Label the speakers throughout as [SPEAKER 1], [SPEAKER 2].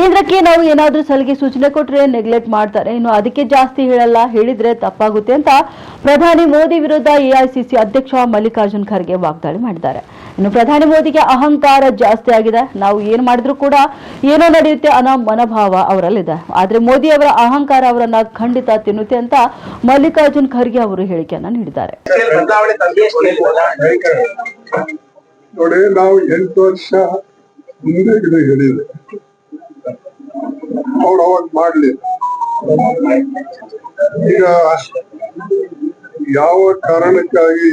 [SPEAKER 1] ಕೇಂದ್ರಕ್ಕೆ ನಾವು ಏನಾದ್ರೂ ಸಲಹೆ ಸೂಚನೆ ಕೊಟ್ರೆ ನೆಗ್ಲೆಕ್ಟ್ ಮಾಡ್ತಾರೆ, ಇನ್ನು ಅದಕ್ಕೆ ಜಾಸ್ತಿ ಹೇಳಲ್ಲ, ಹೇಳಿದ್ರೆ ತಪ್ಪಾಗುತ್ತೆ ಅಂತ ಪ್ರಧಾನಿ ಮೋದಿ ವಿರುದ್ಧ ಎಐಸಿಸಿ ಅಧ್ಯಕ್ಷ ಮಲ್ಲಿಕಾರ್ಜುನ್ ಖರ್ಗೆ ವಾಗ್ದಾಳಿ ಮಾಡಿದ್ದಾರೆ. ಇನ್ನು ಪ್ರಧಾನಿ ಮೋದಿಗೆ ಅಹಂಕಾರ ಜಾಸ್ತಿ ಆಗಿದೆ, ನಾವು ಏನ್ ಮಾಡಿದ್ರು ಕೂಡ ಏನೋ ನಡೆಯುತ್ತೆ ಅನ್ನೋ ಮನೋಭಾವ ಅವರಲ್ಲಿದೆ. ಆದ್ರೆ ಮೋದಿ ಅವರ ಅಹಂಕಾರ ಅವರನ್ನ ಖಂಡಿತ ತಿನ್ನುತ್ತೆ ಅಂತ ಮಲ್ಲಿಕಾರ್ಜುನ್ ಖರ್ಗೆ ಅವರು ಹೇಳಿಕೆಯನ್ನ ನೀಡಿದ್ದಾರೆ.
[SPEAKER 2] ನೋಡಿ, ನಾವು 8 ವರ್ಷ ಮುಂದೆ ಇದು ಹೇಳಿದೆ, ಅವ್ರು ಅವಾಗ ಮಾಡ್ಲಿಲ್ಲ. ಈಗ ಯಾವ ಕಾರಣಕ್ಕಾಗಿ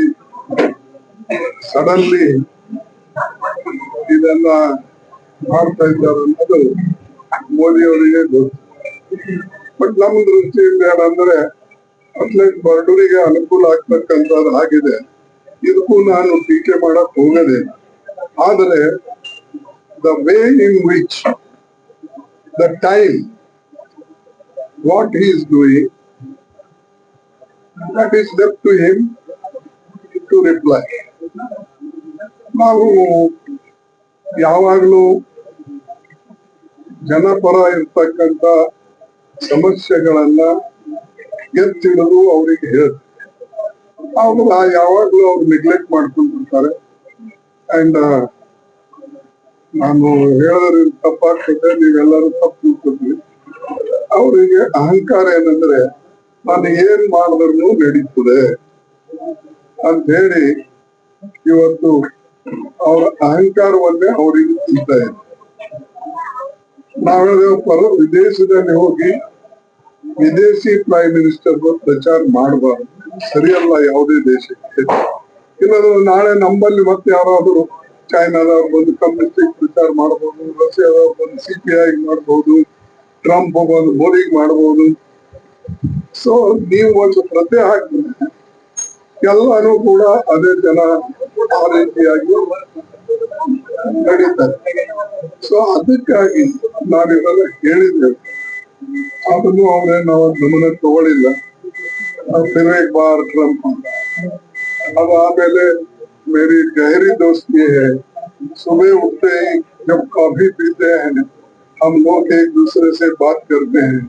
[SPEAKER 2] ಸಡನ್ಲಿ ಇದನ್ನ ಮಾಡ್ತಾ ಇದ್ದಾರೆ ಅನ್ನೋದು ಮೋದಿ ಅವರಿಗೆ ಗೊತ್ತು. ಬಟ್ ನಮ್ಮ ದೃಷ್ಟಿಯಿಂದ ಏನಂದ್ರೆ ಅಟ್ಲೀಸ್ಟ್ ಬಡವರಿಗೆ ಅನುಕೂಲ ಆಗ್ತಕ್ಕಂಥದ್ದು ಆಗಿದೆ. ಇದಕ್ಕೂ ನಾನು ಟೀಕೆ ಮಾಡಕ್ ಹೋಗೋದಿಲ್ಲ. ಆದರೆ the way in which the time what he is doing, that is left to him to reply. ನಾವು ಯಾವಾಗಲೂ ಜನಪರ ಇರ್ತಕ್ಕಂಥ ಸಮಸ್ಯೆಗಳನ್ನ ಎತ್ತಿಡೋದು ಅವರಿಗೆ ಹೇಳ್ತಾರೆ. ಅವ್ರು ಯಾವಾಗ್ಲೂ ಅವ್ರು ನೆಗ್ಲೆಕ್ಟ್ ಮಾಡ್ಕೊಂಡಿರ್ತಾರೆ. ಅಂಡ್ ನಾನು ಹೇಳಿದ್ರೆ ತಪ್ಪಾಗ್ತದೆ, ನೀವೆಲ್ಲರೂ ತಪ್ಪು ತಿಳ್ಕೊತೀವಿ. ಅವರಿಗೆ ಅಹಂಕಾರ ಏನಂದ್ರೆ ನಾನು ಏನ್ ಮಾಡಿದ್ರು ನಡೀತದೆ ಅಂತ ಹೇಳಿ ಇವತ್ತು ಅವರ ಅಹಂಕಾರವನ್ನೇ ಅವರಿಗೆ ತಿಂತ ಇದೆ. ನಾವೇಳ ವಿದೇಶದಲ್ಲಿ ಹೋಗಿ ವಿದೇಶಿ ಪ್ರೈಮ್ ಮಿನಿಸ್ಟರ್ ಪ್ರಚಾರ ಮಾಡಬಾರ್ದು, ಸರಿಯಲ್ಲ ಯಾವುದೇ ದೇಶಕ್ಕೆ. ಇಲ್ಲದ್ರೆ ನಾಳೆ ನಮ್ಮಲ್ಲಿ ಮತ್ತೆ ಯಾರಾದರೂ ಚೈನಾದವ್ರು ಬಂದು ಕಮ್ಯುನಿಸ್ಟಿಕ್ ಪ್ರಚಾರ ಮಾಡಬಹುದು, ರಷ್ಯಾದವ್ರು ಬಂದು CPI ಮಾಡಬಹುದು, ಟ್ರಂಪ್ ಬಂದು ಮೋದಿಗೆ ಮಾಡಬಹುದು. ಸೊ ನೀವು ಒಂದು ಪ್ರತ್ಯಯ ಹಾಕಿದ್ರೆ ಎಲ್ಲಾನು ಕೂಡ ಅದೇ ಜನ ಆ ರೀತಿಯಾಗಿ ನಡೀತಾರೆ. ಸೊ ಅದಕ್ಕಾಗಿ ನಾವಿವೆಲ್ಲ ಹೇಳಿದ್ದೇವೆ, ಅದನ್ನು ಅವರೇ ನಾವು ಗಮನ ತಗೊಳ್ಳಿಲ್ಲ. ಫಿರೇಕ್ ಬಾರ್ ಟ್ರಂಪ್ ಅದಾದ್ಮೇಲೆ मेरी गहरी दोस्ती है, सुबह उठते ही जब कॉफी पीते हैं हम लोग एक दूसरे से बात करते हैं,